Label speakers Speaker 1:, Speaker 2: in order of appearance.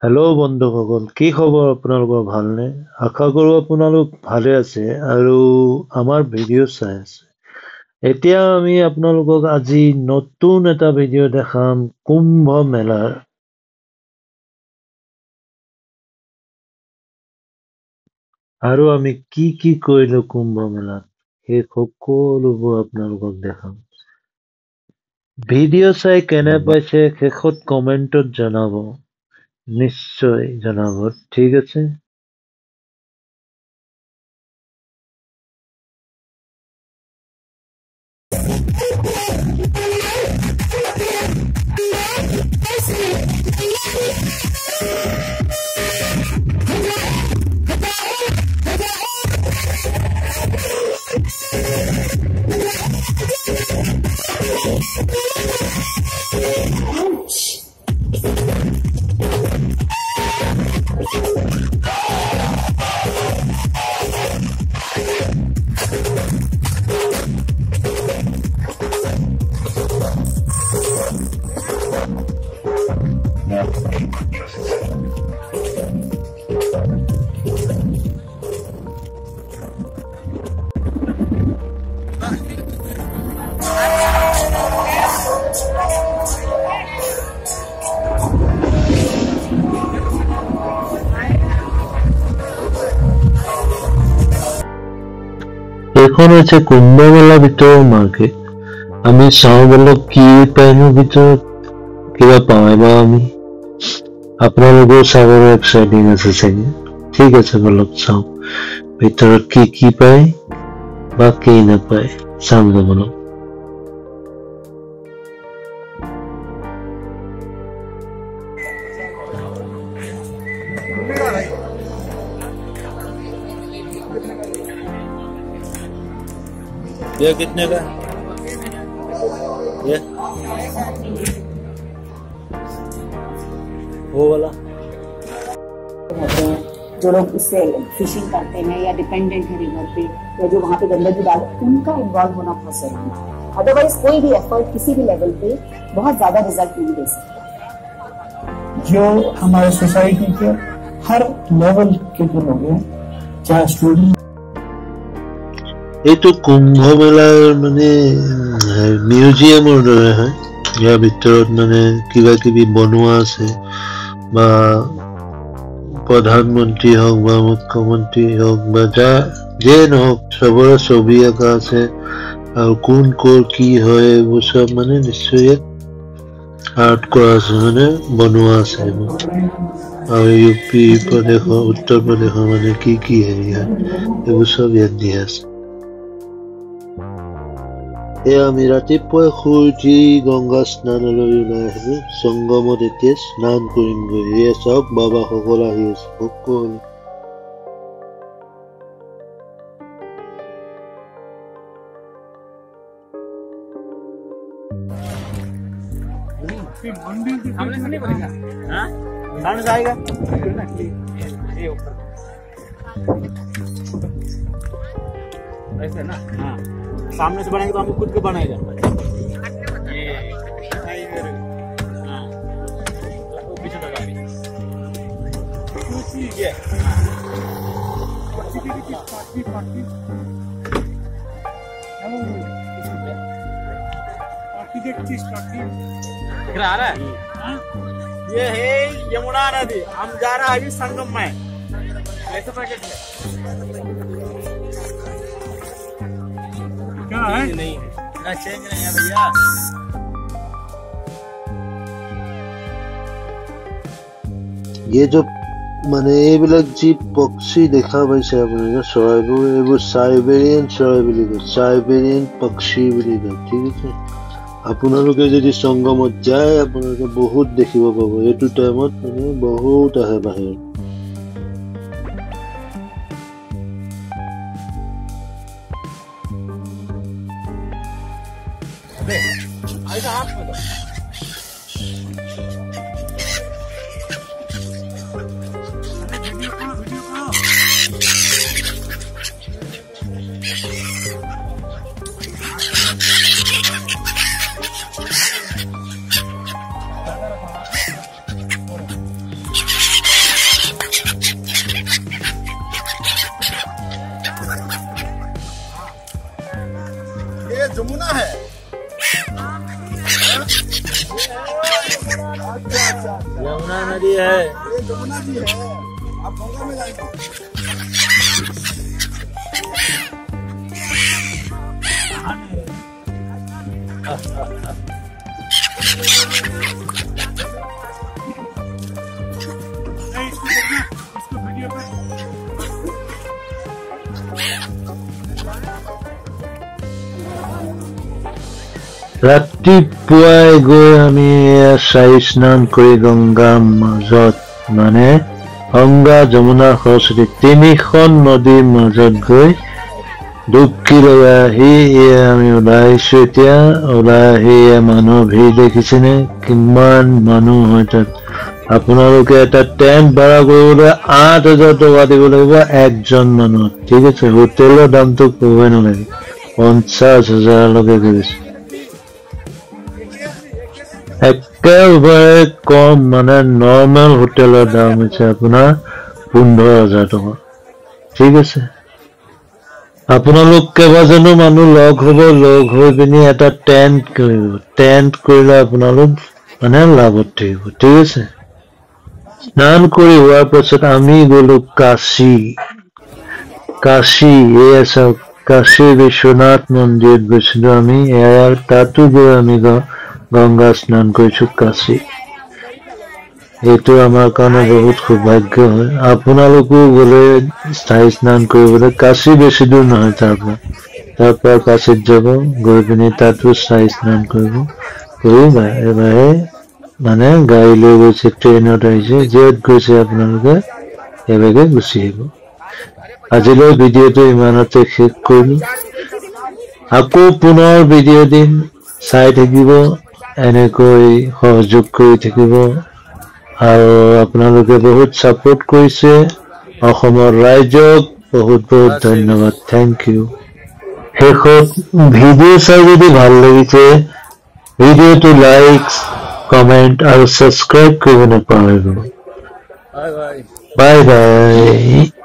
Speaker 1: Hello' বন্ধুসকল, কি খবৰ আপোনালোকৰ? ভালনে? আশা কৰোঁ আপোনালোক ভালে আছে আৰু আমাৰ ভিডিঅ' চাই আছে। এতিয়া আমি আপোনালোকক আজি নতুন এটা ভিডিঅ' দেখাম কুম্ভ মেলাৰ। আৰু আমি কি কি কৰিলো কুম্ভ মেলাত সেই সকলোবোৰ আপোনালোকক দেখাম। ভিডিঅ' চাই কেনে পাইছে শেষত কমেন্টত জনাব, নিশ্চয় জনাব, ঠিক আছে? এখন হৈছে কুম্ভ মেলা ভিতৰৰ মাৰ্কেট। আমি চাওঁ বলক কি পাইনো ভিতৰত, কিবা পাই বা আমি। আপোনালোকৰ চাবৰ এক্সাইটিং আছে চাগে। ঠিক আছে, বলক চাওঁ ভিতৰত কি কি পায় বা কি নাপায়, চাম বলক।
Speaker 2: ये कितने का? ये वो वाला
Speaker 3: जो लोग इससे फिशिंग करते हैं या डिपेंडेंट है रिवर पे या जो वहाँ पे गंदगी डाल, उनका इन्वॉल्व होना बहुत जरूरी है। अदरवाइज कोई भी एफर्ट किसी भी लेवल पे बहुत ज्यादा रिजल्ट नहीं दे सकता।
Speaker 4: जो हमारे सोसाइटी के हर लेवल के जो लोग हैं, चाहे स्टूडेंट,
Speaker 1: এইটো কুম্ভ মেলাৰ মানে মিউজিয়ামৰ দৰে হয়। ইয়াৰ ভিতৰত মানে কিবা কিবি বনোৱা আছে, বা প্ৰধানমন্ত্ৰী হওক বা মুখ্যমন্ত্ৰী হওক বা যিয়ে নহওক চবৰে ছবি আঁকা আছে, আৰু কোন কৰ কি হয় এইবোৰ চব মানে নিশ্চয় ইয়াত আৰ্ট কৰা আছে, মানে বনোৱা আছে। আৰু ইউ পি প্ৰদেশৰ, উত্তৰ প্ৰদেশৰ মানে কি কি হেৰি হয় এইবোৰ চব ইয়াত দিয়া আছে। আমি ৰাতিপুৱাই শুই উঠি গংগা স্নানলৈ ওলাই আহিলো। সংগমত এতিয়া স্নান কৰিমগৈ। এয়া চাওক বাবাসকল আহি আছে সকলো।
Speaker 2: सामने से नहीं बनेगा? हाँ, सामने से आएगा। ये ऊपर ऐसे ना? हाँ, सामने से बनाएगा तो हमको खुद को बनाएगा। ये हाँ, वो पीछे लगा दी। ये दिख रहा है? ये है यमुना नदी। हम जा रहा है अभी संगम में। ऐसा पैकेट है क्या है? नहीं है, चेंज नहीं है भैया।
Speaker 1: ये जो মানে এইবিলাক যি পক্ষী দেখা পাইছে আপোনালোকে, চৰাইবোৰ, এইবোৰ চাইবেৰিয়ান চৰাই বুলি কয়, চাইবেৰিয়ান পক্ষী বুলি কয়। ঠিক আছে, আপোনালোকে যদি সংগমত যায় আপোনালোকে বহুত দেখিব পাব। এইটো টাইমত মানে বহুত আহে বাহিৰত।
Speaker 2: है। यमुना नदी है, ये यमुना जी है। आप गंगा में जाएंगे।
Speaker 1: ৰাতিপুৱাই গৈ আমি চাই স্নান কৰি গংগাৰ মাজত মানে গংগা যমুনা সৰস্বতী তিনিখন নদীৰ মাজত গৈ ডুবকি লগাই আহি আমি ওলাই আহিছো। এতিয়া ওলাই আহি মানুহৰ ভিৰ দেখিছেনে কিমান মানুহ হয় তাত। আপোনালোকে এটা টেণ্ট ভাড়া কৰিবলৈ 8,000 টকা দিব লাগিব একজন মানুহ, ঠিক আছে। হোটেলৰ দামটো ক'বই নালাগে, 50,000লৈকে গৈছে। একেবাৰে কম মানে নৰ্মেল হোটেলৰ দাম হৈছে আপোনাৰ 15,000 টকা, ঠিক আছে। আপোনালোক কেইবাজনো মানুহ লগ হ'ব, লগ হৈ পিনি এটা টেণ্ট কৰিব। টেণ্ট কৰিলে আপোনালোক মানে লাভত থাকিব, ঠিক আছে। স্নান কৰি হোৱাৰ পাছত আমি গ'লো কাশী। এয়া চাওক, কাশী বিশ্বনাথ মন্দিৰত গৈছিলো আমি। তাতো গৈ আমি গংগা স্নান কৰিছো কাশী। এইটো আমাৰ কাৰণে বহুত সৌভাগ্য হয়। আপোনালোকো গ'লে স্থায়ী স্নান কৰিবলৈ, কাশী বেছি দূৰ নহয় তাৰ পৰা কাশীত যাব, গৈ পিনি তাতো স্থায়ী স্নান কৰিব। এবাৰে মানে গাড়ী লৈ গৈছে, ট্ৰেইনত আহিছে, য'ত গৈছে আপোনালোকে এবাৰে গুচি আহিব। আজিলৈ ভিডিঅ'টো ইমানতে শেষ কৰিলো। আকৌ পুনৰ ভিডিঅ' দিম, চাই থাকিব, এনেকৈ সহযোগ কৰি থাকিব। আৰু আপোনালোকে বহুত ছাপোৰ্ট কৰিছে। অসমৰ ৰাইজক বহুত বহুত ধন্যবাদ, থেংক ইউ। শেষত ভিডিঅ' চাই যদি ভাল লাগিছে ভিডিঅ'টো লাইক, কমেণ্ট আৰু ছাবস্ক্ৰাইব কৰিব নাপাহৰিব। Bye bye.